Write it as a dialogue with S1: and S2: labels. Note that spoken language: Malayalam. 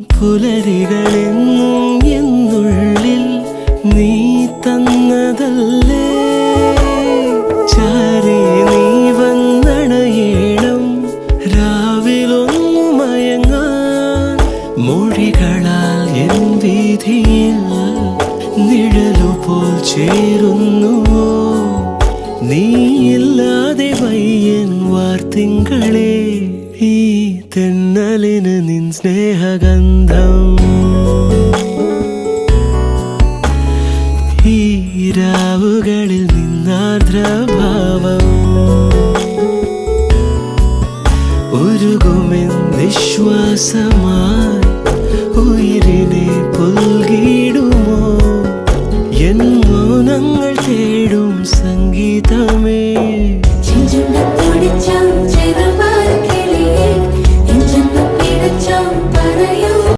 S1: പുലരികളെന്നും എന്നുള്ളിൽ നീ തന്നതല്ലേ, ചാരി നീ വന്നണയേണം രാവിലൊന്നു മയങ്ങാൻ. മൊഴികളാൽ എൻ വീഥിയിൽ നിഴലുപോൽ ചേരുന്നുവോ, നീയില്ലാതെ വയ്യൻ വാർത്തിങ്കളെ, ഈ തെന്നലിന് നിൻ സ്നേഹഗന്ധം. ഈ രാവുകളിൽ നിന്നാർദ്രഭാവം ഉരുകുമെൻ നിശ്വാസമാ